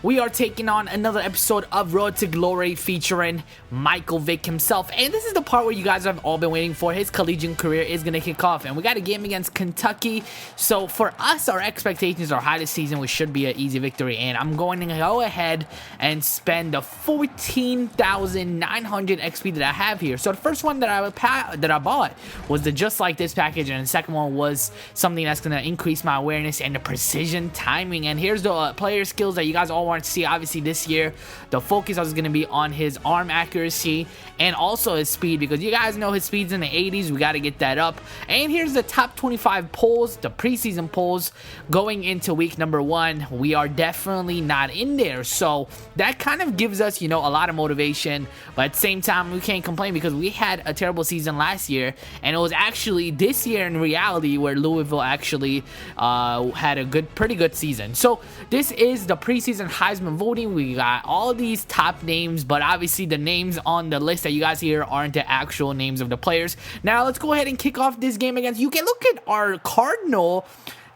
we are taking on another episode of Road to Glory featuring Michael Vick himself. And this is the part where you guys have all been waiting for. His collegiate career is going to kick off, and we got a game against Kentucky. So for us, our expectations are high this season. We should be an easy victory, and I'm going to go ahead and spend the 14,900 XP that I have here. So the first one that I bought was the Just Like This package, and the second one was something that's going to increase my awareness and the precision timing. And here's the player skills that you guys all want to see. Obviously this year the focus is going to be on his arm accuracy and also his speed, because you guys know his speed's in the 80s. We got to get that up. And here's the top 25 polls, the preseason polls going into week number 1. We are definitely not in there, so that kind of gives us, you know, a lot of motivation. But at the same time, we can't complain because we had a terrible season last year, and it was actually this year in reality where Louisville actually had a pretty good season. So this is the preseason Heisman voting. We got all these top names, but obviously the names on the list that you guys hear aren't the actual names of the players. Now let's go ahead and kick off this game against, you can look at our Cardinal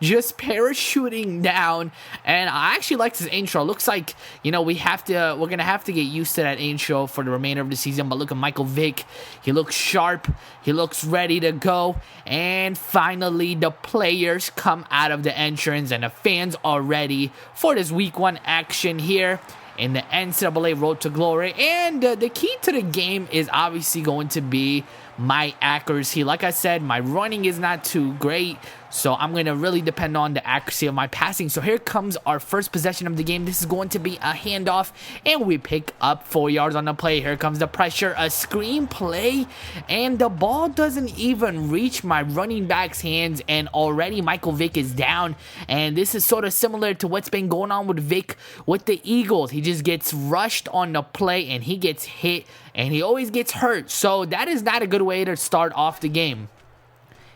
just parachuting down, and I actually like this intro. Looks like, you know, we're gonna have to get used to that intro for the remainder of the season. But look at Michael Vick, he looks sharp, he looks ready to go. And finally the players come out of the entrance, and the fans are ready for this week 1 action here in the NCAA Road to Glory. And the key to the game is obviously going to be my accuracy. Like I said, my running is not too great, so I'm going to really depend on the accuracy of my passing. So here comes our first possession of the game. This is going to be a handoff, and we pick up 4 yards on the play. Here comes the pressure, a screen play, and the ball doesn't even reach my running back's hands, and already Michael Vick is down. And this is sort of similar to what's been going on with Vick with the Eagles. He just gets rushed on the play, and he gets hit, and he always gets hurt. So that is not a good way to start off the game.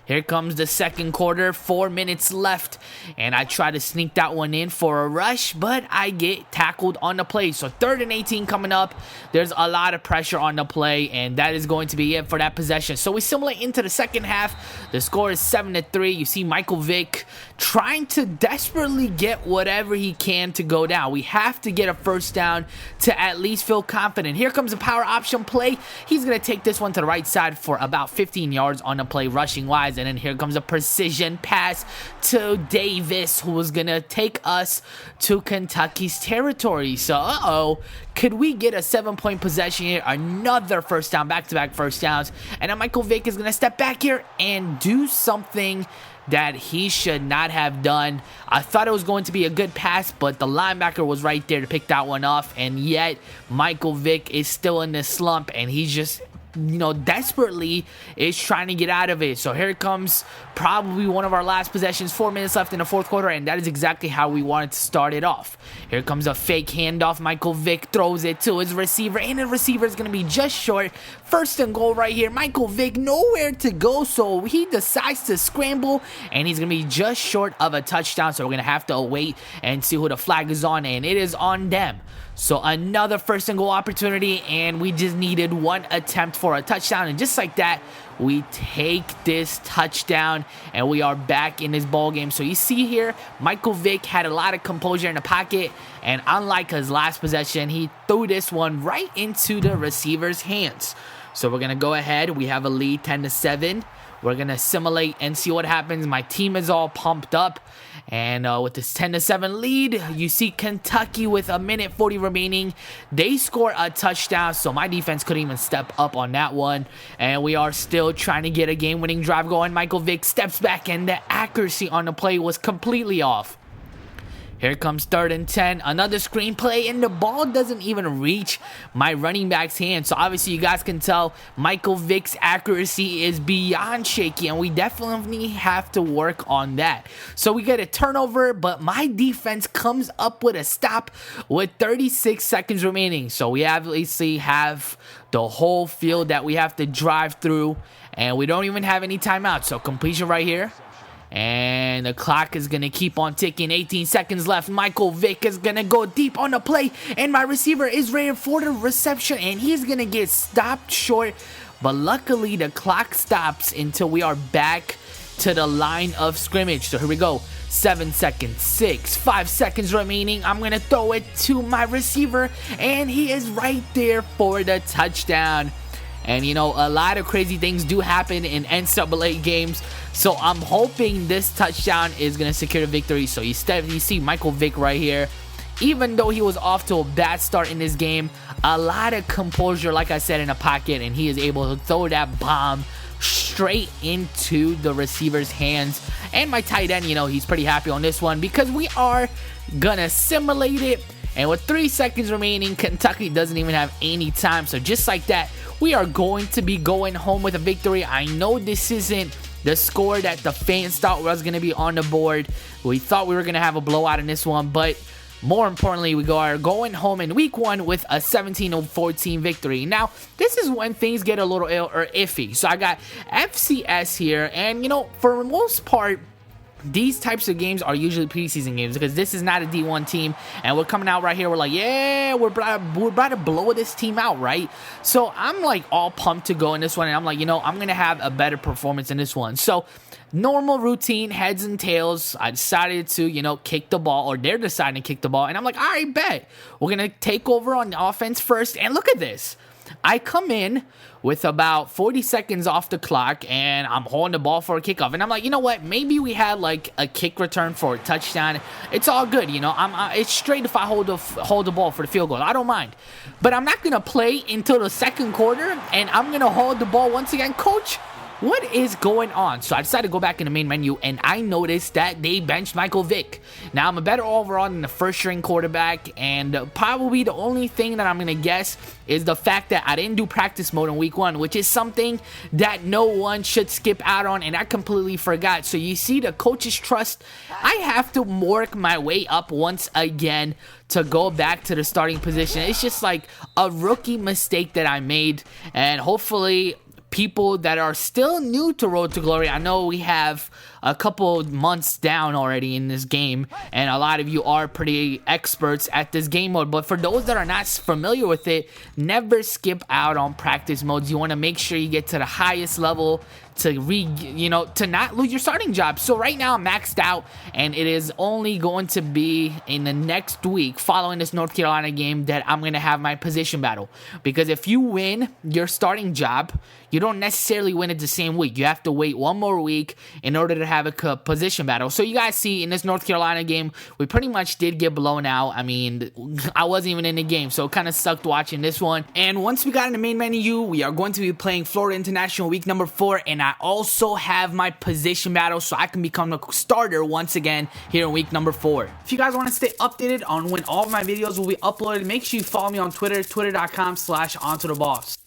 Here comes the second quarter, 4 minutes left, and I try to sneak that one in for a rush, but I get tackled on the play. So 3rd and 18 coming up. There's a lot of pressure on the play, and that is going to be it for that possession. So we simulate into the second half. The score is 7-3. You see Michael Vick trying to desperately get whatever he can to go down. We have to get a first down to at least feel confident. Here comes a power option play. He's going to take this one to the right side for about 15 yards on the play rushing wise. And then here comes a precision pass to Davis, who is going to take us to Kentucky's territory. So, could we get a 7-point possession here? Another first down, back-to-back first downs. And then Michael Vick is going to step back here and do something that he should not have done. I thought it was going to be a good pass, but the linebacker was right there to pick that one off. And yet, Michael Vick is still in this slump, and he's just, you know, desperately is trying to get out of it. So here comes probably one of our last possessions, 4 minutes left in the fourth quarter, and that is exactly how we wanted to start it off. Here comes a fake handoff. Michael Vick throws it to his receiver, and the receiver is going to be just short. 1st and goal right here. Michael Vick nowhere to go, so he decides to scramble, and he's going to be just short of a touchdown. So we're going to have to wait and see who the flag is on, and it is on them. So another 1st and goal opportunity, and we just needed 1 attempt for a touchdown. And just like that, we take this touchdown, and we are back in this ball game. So you see here, Michael Vick had a lot of composure in the pocket, and unlike his last possession, he threw this one right into the receiver's hands. So we're going to go ahead. We have a lead, 10-7. We're going to simulate and see what happens. My team is all pumped up. And with this 10-7 lead, you see Kentucky with 1:40 remaining. They score a touchdown, so my defense couldn't even step up on that one. And we are still trying to get a game-winning drive going. Michael Vick steps back, and the accuracy on the play was completely off. Here comes 3rd and 10, another screen play, and the ball doesn't even reach my running back's hand. So obviously you guys can tell Michael Vick's accuracy is beyond shaky, and we definitely have to work on that. So we get a turnover, but my defense comes up with a stop with 36 seconds remaining. So we obviously have the whole field that we have to drive through, and we don't even have any timeouts. So completion right here. And the clock is going to keep on ticking. 18 seconds left. Michael Vick is going to go deep on the play. And my receiver is ready for the reception. And he's going to get stopped short. But luckily, the clock stops until we are back to the line of scrimmage. So here we go. 7 seconds, 6, 5 seconds remaining. I'm going to throw it to my receiver, and he is right there for the touchdown. And, you know, a lot of crazy things do happen in NCAA games. So I'm hoping this touchdown is going to secure the victory. So you see Michael Vick right here. Even though he was off to a bad start in this game, a lot of composure, like I said, in the pocket. And he is able to throw that bomb straight into the receiver's hands. And my tight end, you know, he's pretty happy on this one because we are going to simulate it. And with 3 seconds remaining, Kentucky doesn't even have any time. So just like that, we are going to be going home with a victory. I know this isn't the score that the fans thought was going to be on the board. We thought we were going to have a blowout in this one, but more importantly, we are going home in week 1 with a 17-14 victory. Now, this is when things get a little iffy. So I got FCS here, and you know, for the most part, these types of games are usually preseason games because this is not a D1 team, and we're coming out right here. We're like, yeah, we're about to blow this team out, right? So I'm like all pumped to go in this one, and I'm like, you know, I'm gonna have a better performance in this one. So normal routine, heads and tails. I decided to, you know, kick the ball, or they're deciding to kick the ball, and I'm like, all right, bet we're gonna take over on the offense first. And look at this. I come in with about 40 seconds off the clock, and I'm holding the ball for a kickoff. And I'm like, you know what? Maybe we had like a kick return for a touchdown. It's all good, you know. It's straight if I hold the ball for the field goal. I don't mind. But I'm not gonna play until the second quarter, and I'm gonna hold the ball once again, coach. What is going on? So I decided to go back in the main menu, and I noticed that they benched Michael Vick. Now, I'm a better overall than the first-string quarterback, and probably the only thing that I'm going to guess is the fact that I didn't do practice mode in week 1, which is something that no one should skip out on, and I completely forgot. So you see the coach's trust. I have to work my way up once again to go back to the starting position. It's just like a rookie mistake that I made, and hopefully people that are still new to Road to Glory, I know we have a couple months down already in this game, and a lot of you are pretty experts at this game mode, but for those that are not familiar with it, never skip out on practice modes. You want to make sure you get to the highest level to to not lose your starting job. So right now I'm maxed out, and it is only going to be in the next week following this North Carolina game that I'm going to have my position battle, because if you win your starting job, you don't necessarily win it the same week. You have to wait one more week in order to have a position battle. So you guys see in this North Carolina game, we pretty much did get blown out. I mean, I wasn't even in the game, so it kind of sucked watching this one. And once we got in the main menu, we are going to be playing Florida International week number 4, and I also have my position battle so I can become a starter once again here in week number 4. If you guys want to stay updated on when all of my videos will be uploaded, make sure you follow me on Twitter, twitter.com/AntoDaBoss.